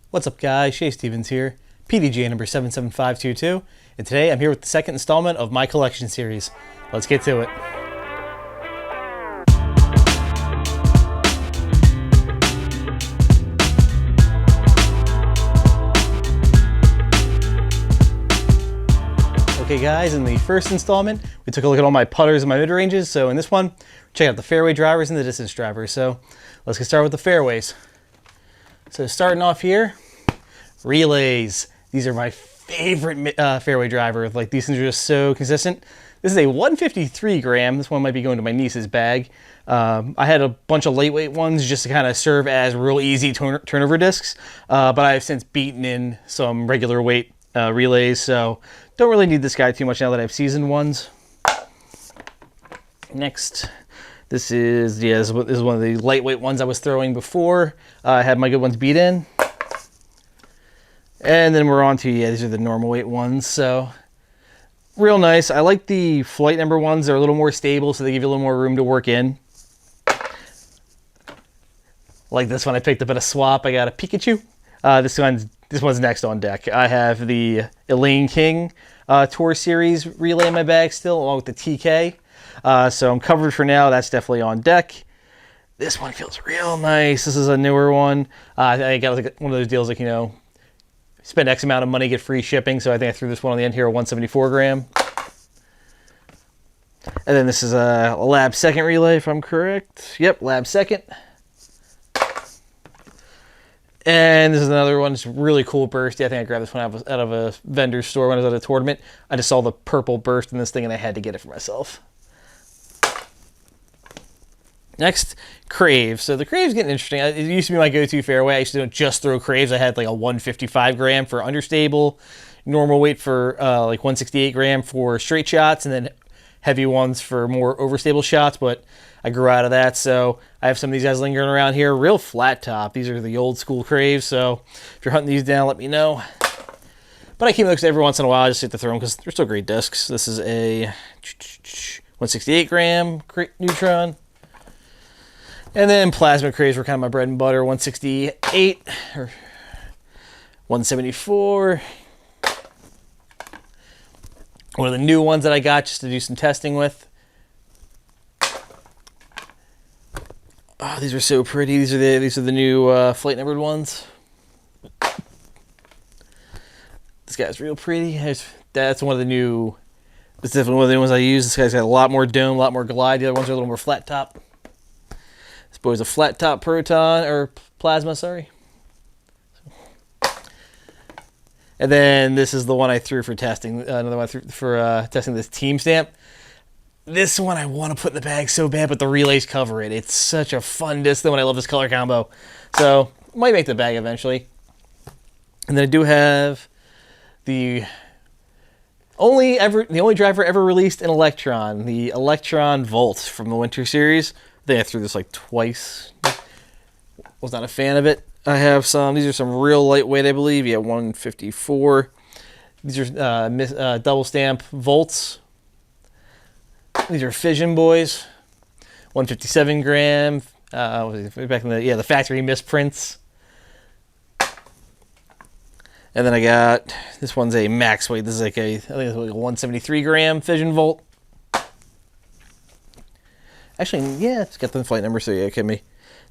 What's up guys, Shay Stevens here, PDGA number 77522, and today I'm here with the second installment of my collection series. Let's get to it. Okay guys, in the first installment, we took a look at all my putters and my mid-ranges, so in this one, check out the fairway drivers and the distance drivers. So let's get started with the fairways. So starting off here, relays. These are my favorite fairway driver. Like, these things are just so consistent. This is a 153 gram. This one might be going to my niece's bag. I had a bunch of lightweight ones just to kind of serve as real easy turnover discs, but I've since beaten in some regular weight relays, so don't really need this guy too much now that I have seasoned ones. Next, this is one of the lightweight ones I was throwing before. I had my good ones beat in. And then we're on to, these are the normal weight ones, so real nice. I like the flight number ones. They're a little more stable, so they give you a little more room to work in. Like this one, I picked up at a swap. I got a Pikachu. This one's next on deck. I have the Elaine King Tour Series relay in my bag still, along with the TK. So I'm covered for now. That's definitely on deck. This one feels real nice. This is a newer one. I got like one of those deals, like, you know, spend X amount of money, get free shipping. So I think I threw this one on the end here, a 174 gram. And then this is a Lab Second relay, if I'm correct. Yep, Lab Second. And this is another one. It's really cool burst. I think I grabbed this one out of a vendor store when I was at a tournament. I just saw the purple burst in this thing, and I had to get it for myself. Next, Crave. So the Crave's getting interesting. It used to be my go-to fairway. I used to just throw Craves. I had like a 155 gram for understable, normal weight for like 168 gram for straight shots, and then heavy ones for more overstable shots, but I grew out of that. So I have some of these guys lingering around here. Real flat top. These are the old school Craves, so if you're hunting these down, let me know. But I keep looking every once in a while. I just hit to throw them because they're still great discs. This is a 168 gram Neutron. And then plasma Craves were kind of my bread and butter. 168 or 174. One of the new ones that I got just to do some testing with. Oh, these are so pretty. These are the new flight numbered ones. This guy's real pretty. That's one of the new. This is definitely one of the ones I use. This guy's got a lot more dome, a lot more glide. The other ones are a little more flat top. This boy's a flat top proton or plasma, sorry. And then this is the one I threw for testing. Another one I threw for testing this team stamp. This one I want to put in the bag so bad, but the relays cover it. It's such a fun disc, though, and I love this color combo. So might make the bag eventually. And then I do have the only driver ever released in Electron, the Electron Volt from the Winter Series. I think I threw this like twice. Was not a fan of it. I have some. These are some real lightweight, I believe. Yeah, 154. These are double stamp Volts. These are Fission Boys. 157 gram. Back in the factory misprints. And then I got this one's a max weight. This is like I think it's like a 173 gram Fission Volt. Actually, yeah, it's got the flight number, so yeah, okay, me.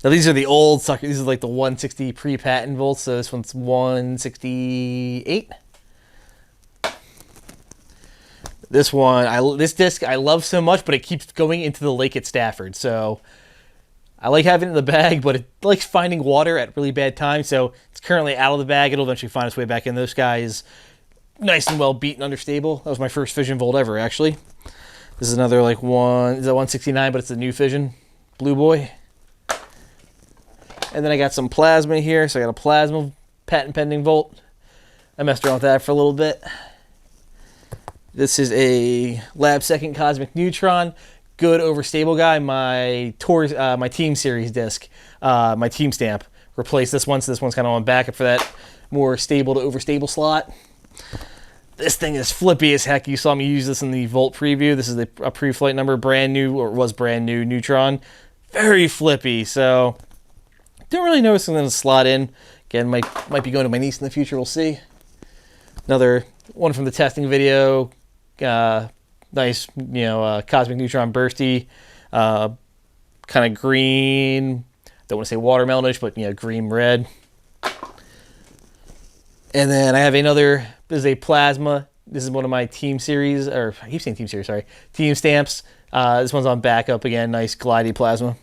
Now these are the old suckers. These are like the 160 pre-patent volts. So this one's 168. This one, this disc I love so much, but it keeps going into the lake at Stafford. So I like having it in the bag, but it likes finding water at really bad times. So it's currently out of the bag. It'll eventually find its way back in. This guy is nice and well beaten, understable. That was my first Fission Volt ever, actually. This is another like it's a 169, but it's a new Fission Blue Boy. And then I got some plasma here. So I got a plasma patent pending Volt. I messed around with that for a little bit. This is a Lab Second Cosmic Neutron. Good overstable guy. My Team Series disc, my Team Stamp, replaced this one. So this one's kind of on backup for that more stable to overstable slot. This thing is flippy as heck. You saw me use this in the Volt preview. This is a pre-flight number, brand new, or was brand new Neutron. Very flippy. So don't really notice it in the slot in. Again, might be going to my niece in the future. We'll see. Another one from the testing video. Nice, cosmic neutron bursty, kind of green. Don't want to say watermelonish, but green red. And then I have another. This is a plasma. This is one of my team series, or I keep saying team series. Sorry, team stamps. This one's on backup again. Nice glidey plasma.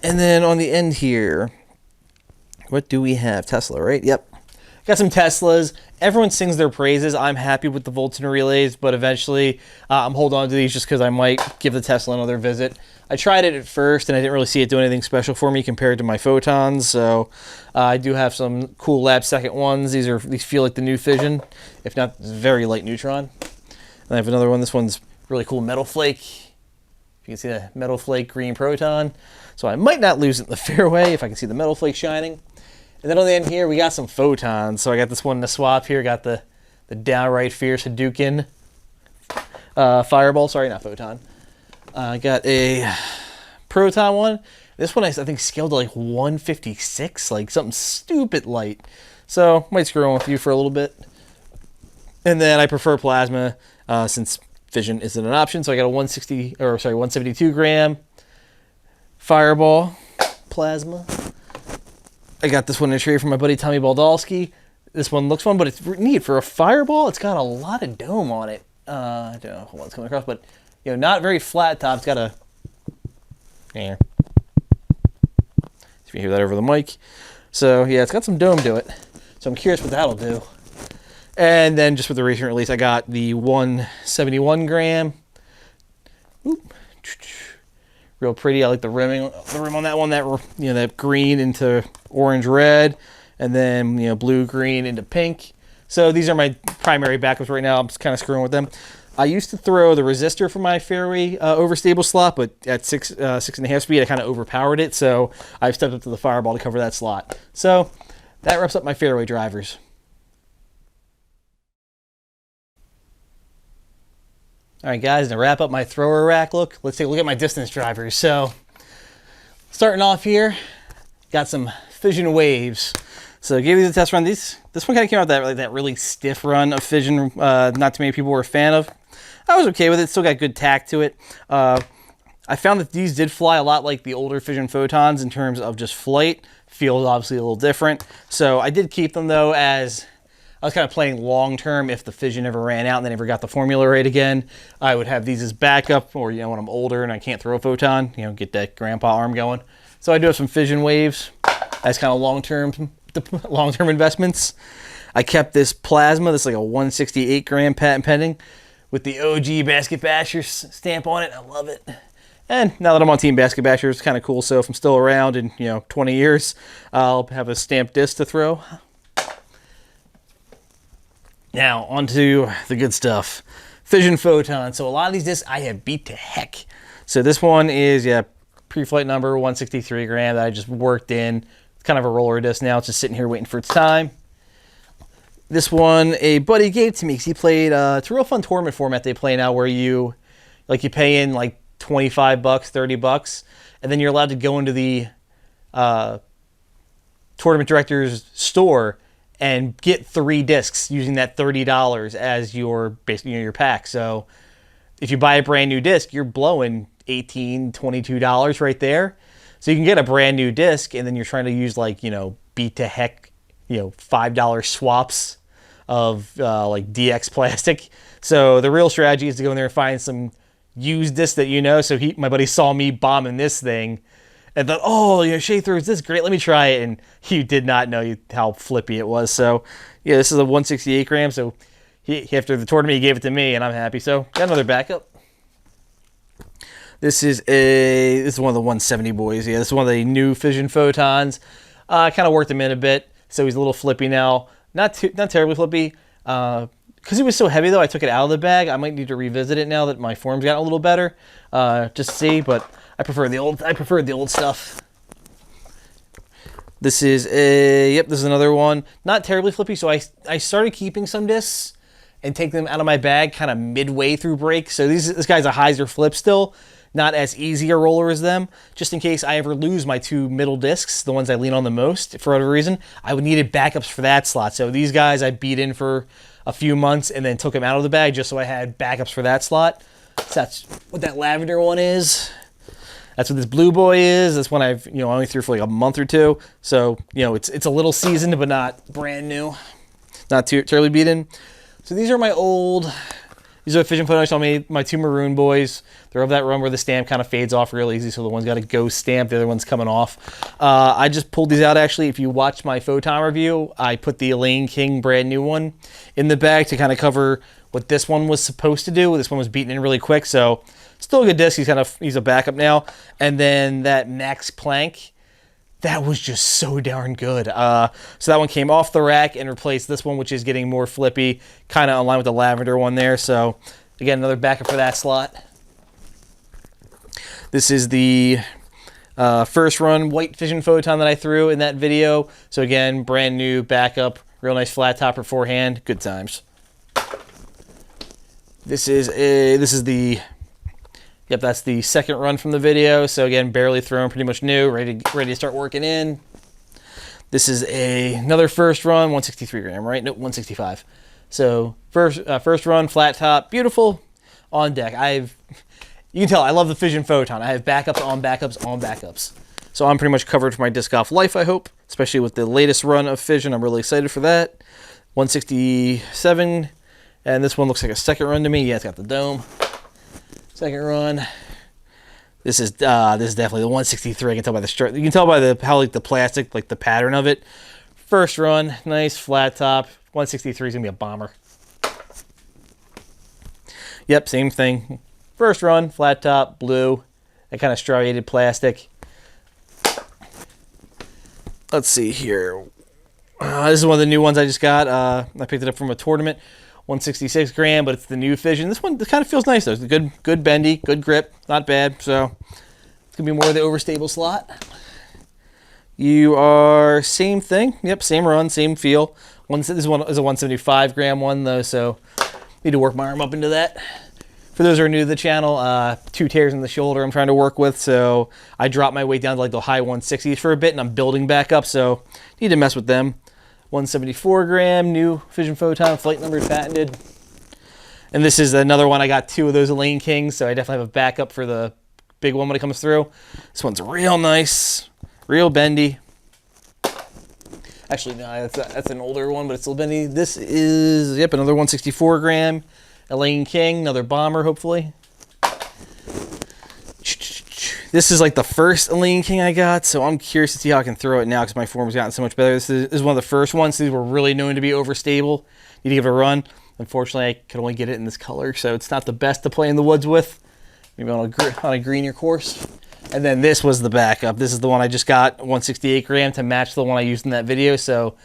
And then on the end here, what do we have? Tesla, right? Yep. Got some Teslas. Everyone sings their praises. I'm happy with the Volton relays, but eventually I'm holding on to these just because I might give the Tesla another visit. I tried it at first, and I didn't really see it do anything special for me compared to my photons. So I do have some cool lab second ones. These feel like the new fission, if not very light neutron. And I have another one. This one's really cool metal flake. You can see the metal flake green proton. So I might not lose it in the fairway if I can see the metal flake shining. And then on the end here, we got some photons. So I got this one in the swap here. Got the downright fierce Hadouken fireball. Sorry, not photon. I got a proton one. This one I think scaled to like 156, like something stupid light. So might screw on with you for a little bit. And then I prefer plasma since fission isn't an option. So I got a 172 gram fireball plasma. I got this one in a trade from my buddy Tommy Baldalski. This one looks fun, but it's neat for a fireball. It's got a lot of dome on it. I don't know what's coming across, but not very flat top. It's got a if you hear that over the mic. So yeah, it's got some dome to it. So I'm curious what that'll do. And then just with the recent release, I got the 171 gram. Oop. Real pretty. I like the rim on that one. That green into orange red, and then blue green into pink. So these are my primary backups right now. I'm just kind of screwing with them. I used to throw the resistor for my fairway overstable slot, but at 6.5 speed, I kind of overpowered it. So I've stepped up to the fireball to cover that slot. So that wraps up my fairway drivers. All right, guys, to wrap up my thrower rack look, let's take a look at my distance drivers. So starting off here, got some fission waves. So I gave these a test run. This one kind of came out that really stiff run of fission. Not too many people were a fan of. I was okay with it. Still got good tack to it. I found that these did fly a lot like the older fission photons in terms of just flight. Feels obviously a little different. So I did keep them though, as I was kind of playing long term. If the fission ever ran out and they never got the formula right again, I would have these as backup, or when I'm older and I can't throw a photon, get that grandpa arm going. So I do have some fission waves as kind of long-term investments. I kept this plasma. This is like a 168 gram patent pending with the OG Basket Bashers stamp on it. I love it. And now that I'm on Team Basket Bashers, it's kind of cool. So if I'm still around in 20 years, I'll have a stamped disc to throw. Now onto the good stuff. Fission photon. So a lot of these discs I have beat to heck. So this one is pre-flight number 163 gram that I just worked in. It's kind of a roller disc now. It's just sitting here waiting for its time. This one a buddy gave to me because he played. It's a real fun tournament format they play now, where you pay in like $25, $30, and then you're allowed to go into the tournament director's store and get 3 discs using that $30 as your your pack. So if you buy a brand new disc, you're blowing $18, $22 right there. So you can get a brand new disc, and then you're trying to use beat to heck, $5 swaps of DX plastic. So the real strategy is to go in there and find some used disc that So my buddy saw me bombing this thing and thought, oh, Shay throws this, great, let me try it. And he did not know how flippy it was. So yeah, this is a 168 gram. So he after the tournament, he gave it to me, and I'm happy. So got another backup. This is one of the 170 boys. Yeah, this is one of the new fission photons. I kind of worked him in a bit, so he's a little flippy now. Not terribly flippy. Because it was so heavy though, I took it out of the bag. I might need to revisit it now that my form's gotten a little better, just to see. But I preferred the old stuff. This is this is another one. Not terribly flippy. So I started keeping some discs and take them out of my bag kind of midway through break. So this guy's a hyzer flip still. not as easy a roller as them, just in case I ever lose my 2 middle discs, the ones I lean on the most for whatever reason. I would needed backups for that slot. So these guys I beat in for a few months and then took them out of the bag just so I had backups for that slot. So that's what that lavender one is. That's what this blue boy is. This one I've only threw for like a month or 2. So it's a little seasoned but not brand new, not too terribly beaten. So these are my old. These are Fishing Photos I made, my 2 maroon boys. They're of that run where the stamp kind of fades off real easy, so the one's got a ghost stamp, the other one's coming off. I just pulled these out actually. If you watch my Photon review, I put the Elaine King brand new one in the bag to kind of cover what this one was supposed to do. This one was beaten in really quick, so still a good disc. He's a backup now. And then that Max Planck, that was just so darn good. So that one came off the rack and replaced this one, which is getting more flippy, kind of in line with the lavender one there. So again, another backup for that slot. This is the first run white Fission Photon that I threw in that video. So again, brand new backup, real nice flat topper forehand, good times. This is the Yep, that's the second run from the video. So again, barely thrown, pretty much new, ready to start working in. This is another first run, 163 gram, right? Nope, 165. So first run, flat top, beautiful, on deck. You can tell I love the Fission Photon. I have backups on backups on backups. So I'm pretty much covered for my disc golf life, I hope, especially with the latest run of Fission. I'm really excited for that. 167, and this one looks like a second run to me. Yeah, it's got the dome. Second run. This is definitely the 163. I can tell by the strut. You can tell by how like the plastic, like the pattern of it. First run, nice flat top. 163 is gonna be a bomber. Yep, same thing. First run, flat top, blue, that kind of striated plastic. Let's see here. This is one of the new ones I just got. I picked it up from a tournament. 166 gram, but it's the new Fission. This one kind of feels nice though. It's good bendy, good grip, not bad. So it's gonna be more of the overstable slot. You are same thing. Yep, same run, same feel. This one is a 175 gram one though, so need to work my arm up into that. For those who are new to the channel, 2 tears in the shoulder I'm trying to work with, so I dropped my weight down to like the high 160s for a bit, and I'm building back up, so need to mess with them. 174 gram, new Fission Photon, flight number patented. And this is another one. I got 2 of those Elaine Kings, so I definitely have a backup for the big one when it comes through. This one's real nice, real bendy. Actually, no, that's an older one, but it's still bendy. This is, yep, another 164 gram Elaine King, another bomber, hopefully. This is like the first Elaine King I got, so I'm curious to see how I can throw it now because my form's gotten so much better. This is one of the first ones. These were really known to be overstable. Need to give it a run. Unfortunately, I could only get it in this color, so it's not the best to play in the woods with. Maybe on a greenier course. And then this was the backup. This is the one I just got, 168 gram, to match the one I used in that video. So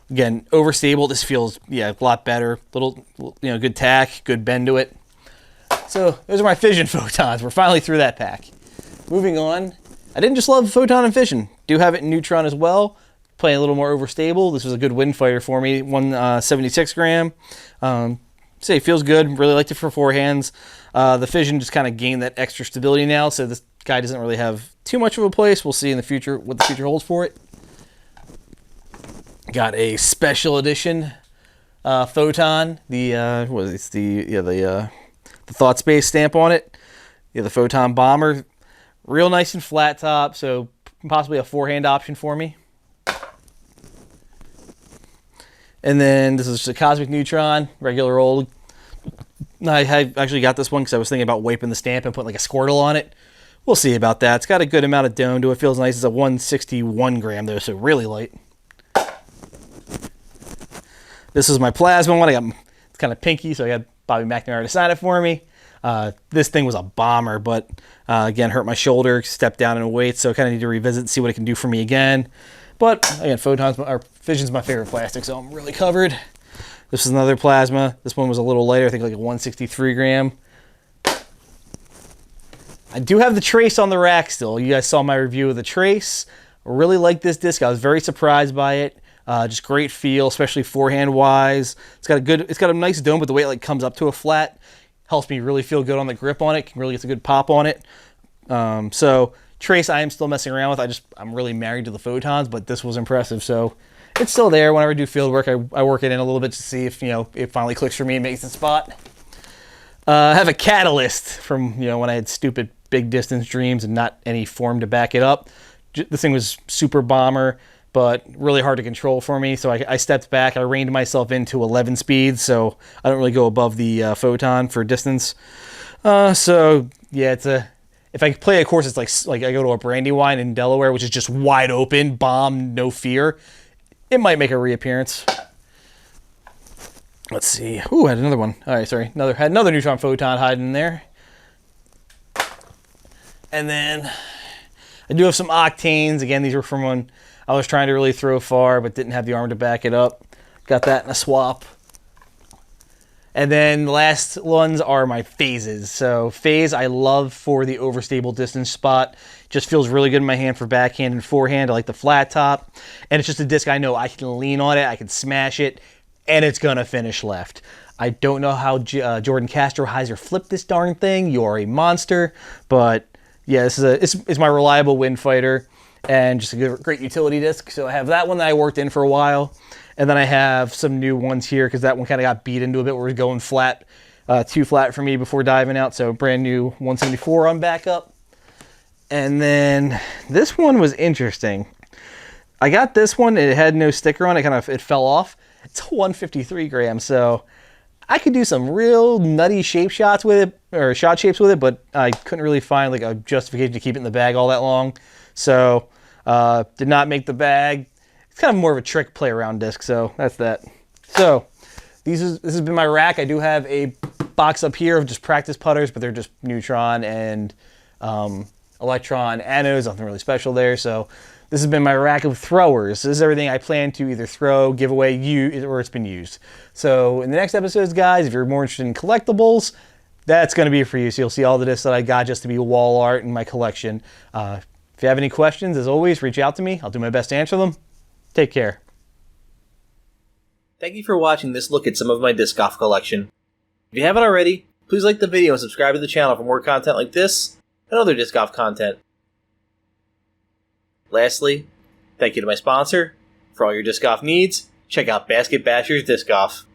again, overstable. This feels, yeah, a lot better. Little, good tack, good bend to it. So those are my Fission Photons. We're finally through that pack. Moving on, I didn't just love Photon and Fission. Do have it in Neutron as well. Playing a little more overstable. This was a good wind fighter for me. 176 gram. Say it feels good. Really liked it for forehands. The Fission just kind of gained that extra stability now, so this guy doesn't really have too much of a place. We'll see in the future what the future holds for it. Got a special edition Photon. The Thought Space stamp on it. Yeah, the Photon Bomber. Real nice and flat top, so possibly a forehand option for me. And then this is just a Cosmic Neutron, regular old. I actually got this one because I was thinking about wiping the stamp and putting like a Squirtle on it. We'll see about that. It's got a good amount of dome to it. Feels nice. It's a 161 gram though, so really light. This is my plasma one. It's kind of pinky, so I got Bobby McNamara to sign it for me. This thing was a bomber, but again, hurt my shoulder, stepped down in weight, so I kind of need to revisit and see what it can do for me again. But again, Fission's my favorite plastic, so I'm really covered. This is another plasma. This one was a little lighter, I think like a 163 gram. I do have the Trace on the rack still. You guys saw my review of the Trace. I really like this disc. I was very surprised by it. Just great feel, especially forehand wise. It's got a nice dome, but the way it like comes up to a flat helps me really feel good on the grip on it. Can really get a good pop on it. So Trace, I am still messing around with. I'm really married to the photons, but this was impressive. So it's still there. Whenever I do field work, I work it in a little bit to see if it finally clicks for me and makes the spot. I have a catalyst from when I had stupid big distance dreams and not any form to back it up. This thing was super bomber, but really hard to control for me. So I stepped back. I reined myself into 11 speeds, so I don't really go above the photon for distance. So yeah, if I play a course, it's like I go to a Brandywine in Delaware, which is just wide open, bomb, no fear. It might make a reappearance. Let's see. Ooh, I had another one. All right, sorry. Had another neutron photon hiding in there. And then I do have some octanes. Again, these were from when I was trying to really throw far, but didn't have the arm to back it up. Got that in a swap. And then the last ones are my phases. So phase I love for the overstable distance spot. Just feels really good in my hand for backhand and forehand. I like the flat top. And it's just a disc I know I can lean on it, I can smash it, and it's going to finish left. I don't know how Jordan Castroheiser flipped this darn thing. You are a monster. But yeah, this is my reliable wind fighter and just a great utility disc. So I have that one that I worked in for a while. And then I have some new ones here because that one kind of got beat into a bit where it was going flat, too flat for me before diving out. So brand new 174 on backup. And then this one was interesting. I got this one. It had no sticker on it. It fell off. It's 153 grams. So I could do some real nutty shape shots with it, or shot shapes with it, but I couldn't really find like a justification to keep it in the bag all that long. So did not make the bag. It's kind of more of a trick play around disc, so that's that. So this has been my rack. I do have a box up here of just practice putters, but they're just neutron and electron anodes, nothing really special there. So this has been my rack of throwers. This is everything I plan to either throw, give away, use, or it's been used. So in the next episodes, guys, if you're more interested in collectibles, that's going to be for you. So you'll see all the discs that I got just to be wall art in my collection. If you have any questions, as always, reach out to me. I'll do my best to answer them. Take care. Thank you for watching this look at some of my disc golf collection. If you haven't already, please like the video and subscribe to the channel for more content like this and other disc golf content. Lastly, thank you to my sponsor. For all your disc golf needs, check out Basket Bashers Disc Golf.